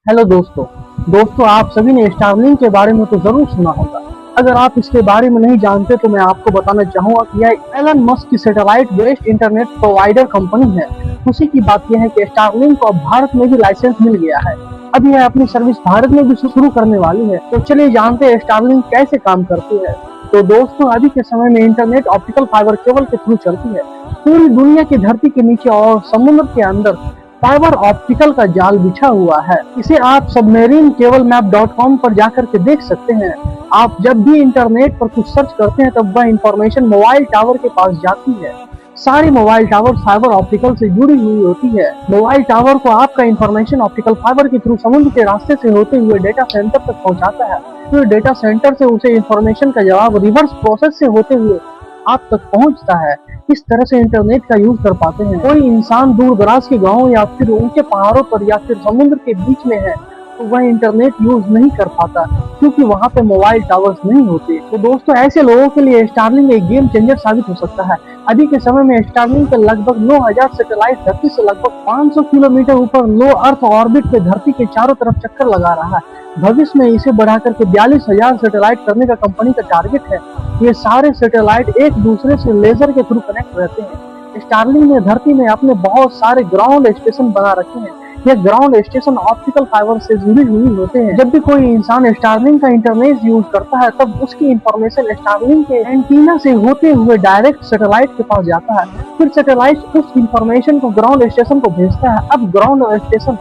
Hello दोस्तों आप सभी ने स्टारलिंक के बारे में तो जरूर सुना होगा। अगर आप इसके बारे में नहीं जानते तो मैं आपको बताना चाहूंगा कि यह एलन मस्क की satellite based internet provider company है। खुशी की बात यह है कि स्टारलिंक को अब भारत में भी लाइसेंस मिल गया है। अब यह अपनी सर्विस भारत में भी शुरू करने वाली है। तो चलिए जानते हैं स्टारलिंक कैसे काम करती है। तो दोस्तों अभी के समय में इंटरनेट ऑप्टिकल फाइबर केबल के थ्रू चलती है। पूरी दुनिया की धरती के नीचे और समुद्र के अंदर फाइबर ऑप्टिकल का जाल बिछा हुआ है। इसे आप सबमेरीन केबल मैप .com पर जाकर के देख सकते हैं। आप जब भी इंटरनेट पर कुछ सर्च करते हैं तब वह इंफॉर्मेशन मोबाइल टावर के पास जाती है। सारी मोबाइल टावर फाइबर ऑप्टिकल से जुड़ी हुई होती है। मोबाइल टावर को आपका इंफॉर्मेशन ऑप्टिकल फाइबर के थ्रू समुद्र के रास्ते से होते हुए डेटा सेंटर तक पहुंचाता है। फिर डेटा सेंटर से उसे इंफॉर्मेशन का जवाब रिवर्स प्रोसेस से होते हुए आप तक पहुंचता है। इस तरह से इंटरनेट का यूज कर पाते हैं। कोई इंसान दूर दराज के गाँव या फिर ऊंचे पहाड़ों पर या फिर समुद्र के बीच में है तो वह इंटरनेट यूज नहीं कर पाता क्योंकि वहाँ पे मोबाइल टावर्स नहीं होते। तो दोस्तों ऐसे लोगों के लिए स्टारलिंक एक गेम चेंजर साबित हो सकता है। अभी के समय में स्टारलिंक का लगभग 9000 सैटेलाइट धरती से लगभग 500 किलोमीटर ऊपर लो अर्थ ऑर्बिट पे धरती के चारों तरफ चक्कर लगा रहा है। भविष्य में इसे बढ़ाकर के 42,000 सैटेलाइट करने का कंपनी का टारगेट है। ये सारे सैटेलाइट एक दूसरे से लेजर के थ्रू कनेक्ट रहते हैं। स्टारलिंक ने धरती में अपने बहुत सारे ग्राउंड स्टेशन बना रखे हैं। ये ग्राउंड स्टेशन ऑप्टिकल फाइबर से जुड़ी हुई होते हैं। जब भी कोई इंसान स्टारलिंक का इंटरनेट यूज करता है तब उसकी इंफॉर्मेशन स्टारलिंक के एंटीना से होते हुए डायरेक्ट सैटेलाइट के पास जाता है। फिर सैटेलाइट उस इंफॉर्मेशन को ग्राउंड स्टेशन को भेजता है। अब ग्राउंड स्टेशन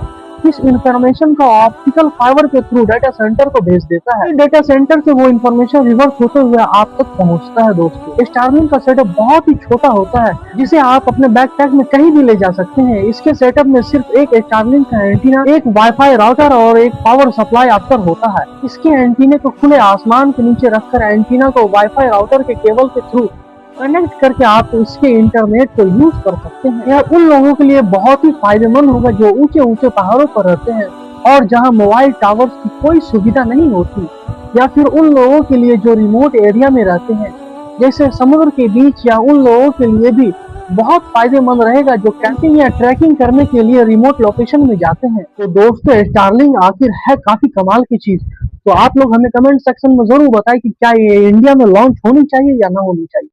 इस इंफॉर्मेशन को ऑप्टिकल फाइबर के थ्रू डेटा सेंटर को भेज देता है। डेटा सेंटर से वो इंफॉर्मेशन रिवर्स होते हुए आप तक पहुंचता है। दोस्तों स्टारलिंक का सेटअप बहुत ही छोटा होता है जिसे आप अपने बैकपैक में कहीं भी ले जा सकते हैं। इसके सेटअप में सिर्फ एक स्टारलिंक का एंटीना, एक वाईफाई राउटर और एक पावर सप्लाई अक्सर होता है। इसके एंटीने को खुले आसमान के नीचे रखकर एंटीना को वाईफाई राउटर के केबल के थ्रू कनेक्ट करके आप इसके इंटरनेट को यूज कर सकते हैं। यह उन लोगों के लिए बहुत ही फायदेमंद होगा जो ऊंचे ऊंचे पहाड़ों पर रहते हैं और जहां मोबाइल टावर्स की कोई सुविधा नहीं होती, या फिर उन लोगों के लिए जो रिमोट एरिया में रहते हैं जैसे समुद्र के बीच, या उन लोगों के लिए भी बहुत फायदेमंद रहेगा जो कैंपिंग या ट्रैकिंग करने के लिए रिमोट लोकेशन में जाते हैं। तो दोस्तों स्टारलिंक आखिर है काफी कमाल की चीज। तो आप लोग हमें कमेंट सेक्शन में जरूर बताएं कि क्या ये इंडिया में लॉन्च होनी चाहिए या ना होनी चाहिए।